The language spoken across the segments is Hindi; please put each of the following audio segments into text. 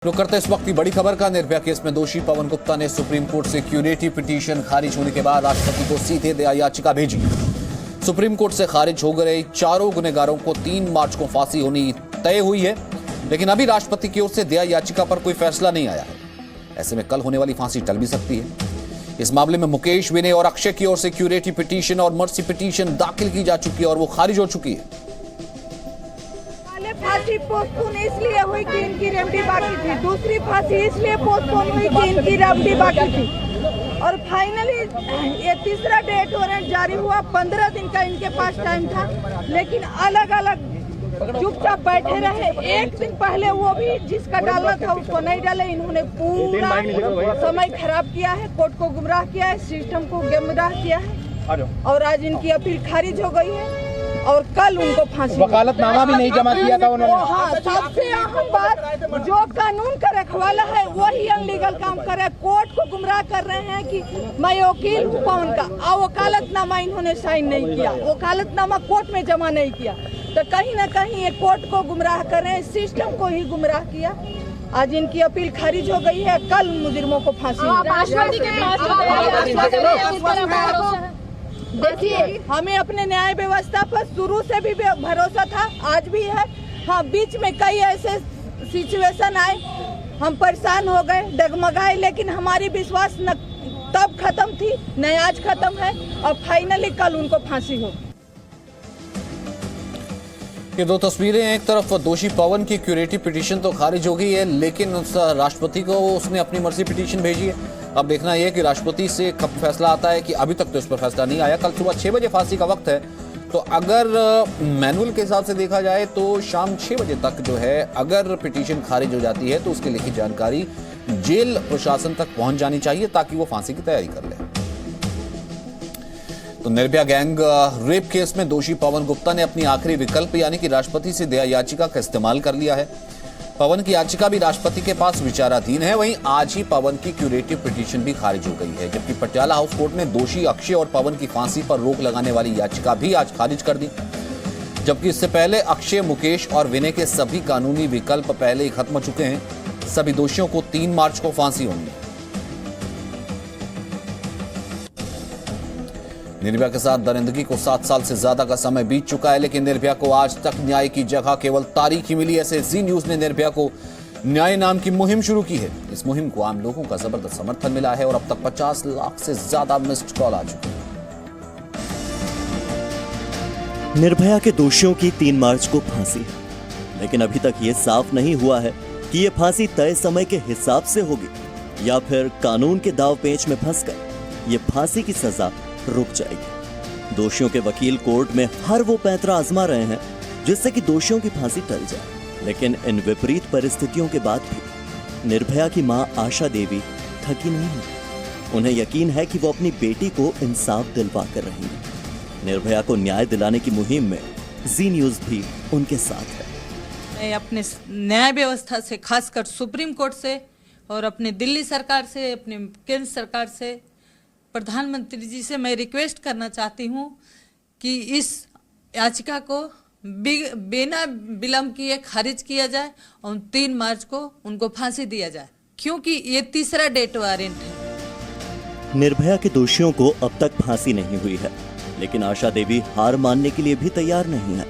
रुक करते इस वक्त की बड़ी खबर का। निर्भया केस में दोषी पवन गुप्ता ने सुप्रीम कोर्ट से क्यूरेटिव पिटीशन खारिज होने के बाद राष्ट्रपति को सीधे दया याचिका भेजी। सुप्रीम कोर्ट से खारिज हो गए चारों गुनहगारों को 3 मार्च को फांसी होनी तय हुई है, लेकिन अभी राष्ट्रपति की ओर से दया याचिका पर कोई फैसला नहीं आया है। ऐसे में कल होने वाली फांसी टल भी सकती है। इस मामले में मुकेश, विनय और अक्षय की ओर से क्यूरेटिव पिटीशन और मर्सी पिटीशन दाखिल की जा चुकी है और वो खारिज हो चुकी है। फांसी पोस्टपोन इसलिए हुई कि इनकी रेमडी बाकी थी, दूसरी फांसी इसलिए पोस्टपोन हुई कि इनकी रेमडी बाकी थी, और फाइनली ये तीसरा डेट वारंट जारी हुआ। 15 दिन का इनके पास टाइम था, लेकिन अलग अलग चुपचाप बैठे रहे। एक दिन पहले वो भी जिसका डालना था उसको नहीं डाले। इन्होंने पूरा समय खराब किया है, कोर्ट को गुमराह किया है, सिस्टम को गुमराह किया है, और आज इनकी अपील खारिज हो गई है और कल उनको फांसी। वकालतनामा भी नहीं जमा किया था उन्होंने। हाँ, सबसे अहम बात, जो कानून का रखवाला है वही अनलीगल काम कर रहे हैं, कोर्ट को गुमराह कर रहे हैं कि मैं वकील हूँ पवन का, और वकालतनामा इन्होंने साइन नहीं किया, वकालतनामा कोर्ट में जमा नहीं किया, तो कहीं न कहीं ये कोर्ट को गुमराह कर रहे हैं, सिस्टम को ही गुमराह किया। आज इनकी अपील खारिज हो गई है, कल मुजरिमों को फांसी। देखिए, हमें अपने न्याय व्यवस्था पर शुरू से भी भरोसा था, आज भी है। हाँ, बीच में कई ऐसे सिचुएशन आए, हम परेशान हो गए, डगमगाए, लेकिन हमारी विश्वास न तब खत्म थी न आज खत्म है, और फाइनली कल उनको फांसी हो। ये दो तस्वीरें हैं। एक तरफ दोषी पवन की क्यूरेटिव पिटीशन तो खारिज हो गई है, लेकिन राष्ट्रपति को उसने अपनी मर्जी पिटीशन भेजी है। अब देखना यह है कि राष्ट्रपति से कब फैसला आता है, कि अभी तक तो इस पर फैसला नहीं आया। कल सुबह 6 बजे फांसी का वक्त है, तो अगर मैनुअल के हिसाब से देखा जाए तो शाम 6 बजे तक जो है, अगर पिटीशन खारिज हो जाती है तो उसकी लिखित जानकारी जेल प्रशासन तक पहुंच जानी चाहिए, ताकि वो फांसी की तैयारी कर ले। तो निर्भया गैंग रेप केस में दोषी पवन गुप्ता ने अपनी आखिरी विकल्प यानी कि राष्ट्रपति से दया याचिका का इस्तेमाल कर लिया है। पवन की याचिका भी राष्ट्रपति के पास विचाराधीन है। वहीं आज ही पवन की क्यूरेटिव पिटीशन भी खारिज हो गई है, जबकि पटियाला हाउस कोर्ट ने दोषी अक्षय और पवन की फांसी पर रोक लगाने वाली याचिका भी आज खारिज कर दी। जबकि इससे पहले अक्षय, मुकेश और विनय के सभी कानूनी विकल्प पहले ही खत्म हो चुके हैं। सभी दोषियों को 3 मार्च को फांसी होनी है। निर्भया के साथ दरिंदगी को 7 साल से ज्यादा का समय बीत चुका है, लेकिन निर्भया को आज तक न्याय की जगह केवल तारीख ही मिली। ऐसे जी न्यूज ने निर्भया को न्याय नाम की मुहिम शुरू की है। इस मुहिम को आम लोगों का जबरदस्त समर्थन मिला है और अब तक 50 लाख से ज्यादा मिस्ड कॉल आ चुके हैं। निर्भया के दोषियों की 3 मार्च को फांसी है, लेकिन अभी तक ये साफ नहीं हुआ है कि ये फांसी तय समय के हिसाब से होगी या फिर कानून के दाव पेच में फंसकर ये फांसी की सजा रुक जाएगी। दोषियों के वकील कोर्ट में हर वो पैंतरा आजमा रहे हैं जिससे कि दोषियों की फांसी टल जाए, लेकिन इन विपरीत परिस्थितियों के बाद भी निर्भया की मां आशा देवी थकी नहीं है। उन्हें यकीन है कि वो अपनी बेटी को इंसाफ दिलवा कर रही है। निर्भया को न्याय दिलाने की मुहिम में जी न्यूज भी उनके साथ है। मैं अपने न्याय व्यवस्था से, खासकर सुप्रीम कोर्ट से और अपने दिल्ली सरकार से, अपने केंद्र सरकार से, प्रधानमंत्री जी से मैं रिक्वेस्ट करना चाहती हूँ कि इस याचिका को बिना विलंब किए खारिज किया जाए और 3 मार्च को उनको फांसी दिया जाए, क्योंकि ये तीसरा डेट वारंट है। निर्भया के दोषियों को अब तक फांसी नहीं हुई है, लेकिन आशा देवी हार मानने के लिए भी तैयार नहीं है।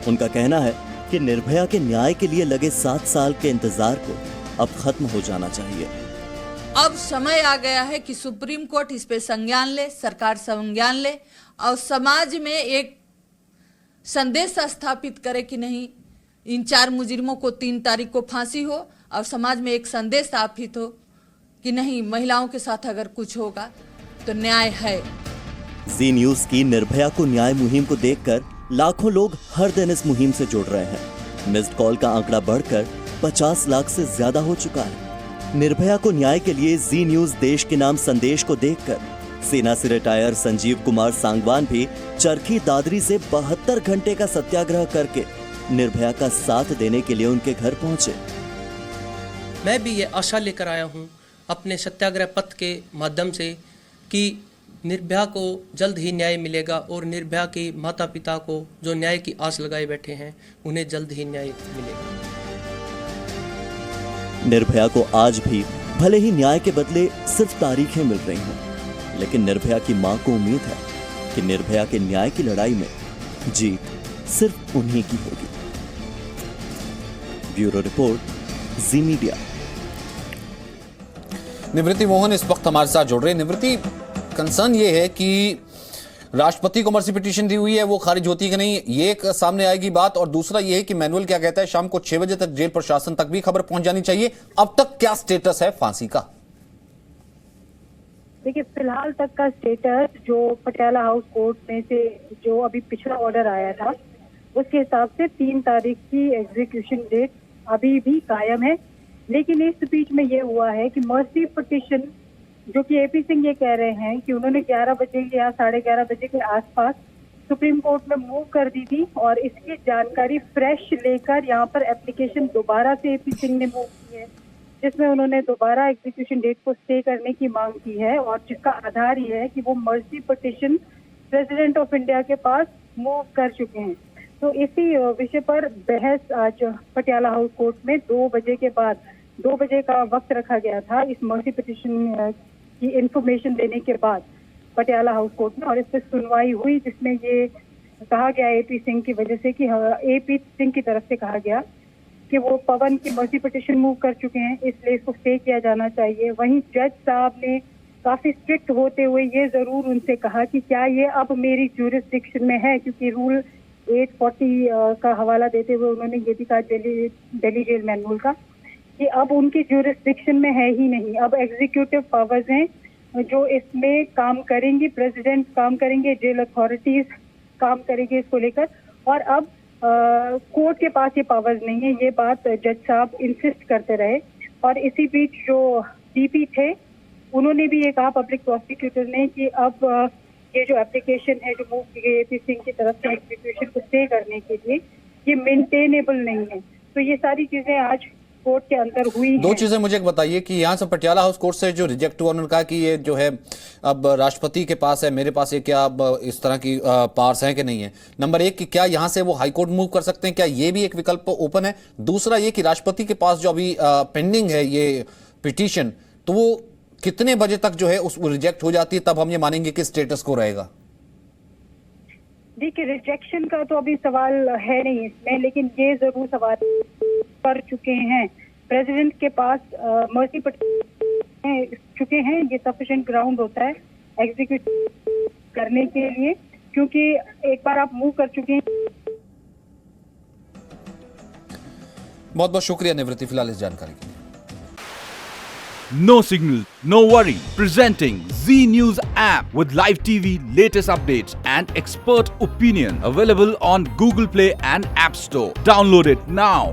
उनका कहना है कि निर्भया के न्याय के लिए लगे 7 साल के इंतजार को अब खत्म हो जाना चाहिए। अब समय आ गया है कि सुप्रीम कोर्ट इस पे संज्ञान ले, सरकार संज्ञान ले और समाज में एक संदेश स्थापित करे कि नहीं, इन 4 मुजरिमों को 3 तारीख को फांसी हो, और समाज में एक संदेश स्थापित हो कि नहीं, महिलाओं के साथ अगर कुछ होगा तो न्याय है। जी न्यूज की निर्भया को न्याय मुहिम को देखकर लाखों लोग हर दिन इस मुहिम से जुड़ रहे हैं। मिस्ड कॉल का आंकड़ा बढ़कर 50 लाख से ज्यादा हो चुका है। निर्भया को न्याय के लिए जी न्यूज देश के नाम संदेश को देखकर सेना से रिटायर संजीव कुमार सांगवान भी चरखी दादरी से 72 घंटे का सत्याग्रह करके निर्भया का साथ देने के लिए उनके घर पहुंचे। मैं भी ये आशा लेकर आया हूं अपने सत्याग्रह पथ के माध्यम से कि निर्भया को जल्द ही न्याय मिलेगा और निर्भया के माता पिता को जो न्याय की आस लगाए बैठे हैं उन्हें जल्द ही न्याय मिलेगा। निर्भया को आज भी भले ही न्याय के बदले सिर्फ तारीखें मिल रही हैं, लेकिन निर्भया की मां को उम्मीद है कि निर्भया के न्याय की लड़ाई में जीत सिर्फ उन्हीं की होगी। ब्यूरो रिपोर्ट, जी मीडिया। निवृत्ति मोहन इस वक्त हमारे साथ जुड़ रहे हैं। निवृत्ति, कंसर्न ये है कि राष्ट्रपति को मर्सी पिटीशन दी हुई है, वो खारिज होती कि नहीं, ये एक सामने आएगी बात, और दूसरा ये है कि मैनुअल क्या कहता है, शाम को 6 बजे तक जेल प्रशासन तक भी खबर पहुंच जानी चाहिए। अब तक क्या स्टेटस है फांसी का? देखिए, फिलहाल तक का स्टेटस जो पटियाला हाउस कोर्ट में से जो अभी पिछला ऑर्डर आया था उसके हिसाब से 3 तारीख की एग्जीक्यूशन डेट अभी भी कायम है। लेकिन इस बीच में ये हुआ है कि मर्सी पिटीशन जो कि एपी सिंह ये कह रहे हैं कि उन्होंने 11 बजे या 11:30 बजे के आसपास सुप्रीम कोर्ट में मूव कर दी थी, और इसकी जानकारी फ्रेश लेकर यहाँ पर एप्लीकेशन दोबारा से एपी सिंह ने मूव की है, जिसमें उन्होंने दोबारा एग्जीक्यूशन डेट को स्टे करने की मांग की है, और जिसका आधार ये है कि वो mercy petition president of India के पास मूव कर चुके हैं। तो इसी विषय पर बहस आज पटियाला हाउस कोर्ट में 2 बजे के बाद 2 बजे का वक्त रखा गया था इस मर्सी पिटीशन की इंफॉर्मेशन देने के बाद पटियाला हाउस कोर्ट में, और इस पर सुनवाई हुई, जिसमें ये कहा गया एपी सिंह की वजह से कि एपी सिंह की तरफ से कहा गया कि वो पवन की मर्सी पिटीशन मूव कर चुके हैं, इसलिए इसको स्टे किया जाना चाहिए। वहीं जज साहब ने काफी स्ट्रिक्ट होते हुए ये जरूर उनसे कहा कि क्या ये अब मेरी ज्यूरिसडिक्शन में है, क्योंकि रूल 840 का हवाला देते हुए उन्होंने ये भी कहा दिल्ली जेल मैनुअल का कि अब उनकी ज्यूरिसडिक्शन में है ही नहीं, अब एग्जीक्यूटिव पावर्स हैं जो इसमें काम करेंगी, प्रेसिडेंट काम करेंगे, जेल अथॉरिटीज काम करेंगे इसको लेकर, और अब कोर्ट के पास ये पावर्स नहीं है। ये बात जज साहब इंसिस्ट करते रहे, और इसी बीच जो डीपी थे उन्होंने भी ये कहा, पब्लिक प्रोसिक्यूटर ने, कि अब ये जो एप्लीकेशन है जो मूव की गई एपी सिंह की तरफ से एग्जीक्यूशन को स्टे करने के लिए, ये मेंटेनेबल नहीं है। तो ये सारी चीजें आज कोर्ट के अंदर हुई। 2 चीजें मुझे बताइए कि यहाँ से पटियाला हाउस कोर्ट से जो रिजेक्ट हुआ, उन्होंने कहा कि ये जो है अब राष्ट्रपति के पास है, मेरे पास ये क्या अब इस तरह की पावर्स हैं कि नहीं है। नंबर 1 कि क्या यहाँ से वो हाई कोर्ट मूव कर सकते हैं, क्या ये भी एक विकल्प ओपन है? दूसरा ये कि राष्ट्रपति के पास जो अभी पेंडिंग है ये पिटीशन, तो वो कितने बजे तक जो है उस रिजेक्ट हो जाती है, तब हम ये मानेंगे कि स्टेटस को रहेगा? देखिए, रिजेक्शन का तो अभी सवाल है नहीं इसमें, लेकिन ये जरूर सवाल कर चुके हैं प्रेसिडेंट के पास मर्सी पिटीशन चुके हैं, ये सफिशिएंट ग्राउंड होता है एग्जीक्यूट करने के लिए, क्योंकि एक बार आप मूव कर चुके हैं। बहुत बहुत शुक्रिया निवृत्ति फिलहाल इस जानकारी के लिए। No signal, no worry. Presenting Z News app with live TV, latest updates and expert opinion. Available on Google Play and App Store. Download it now.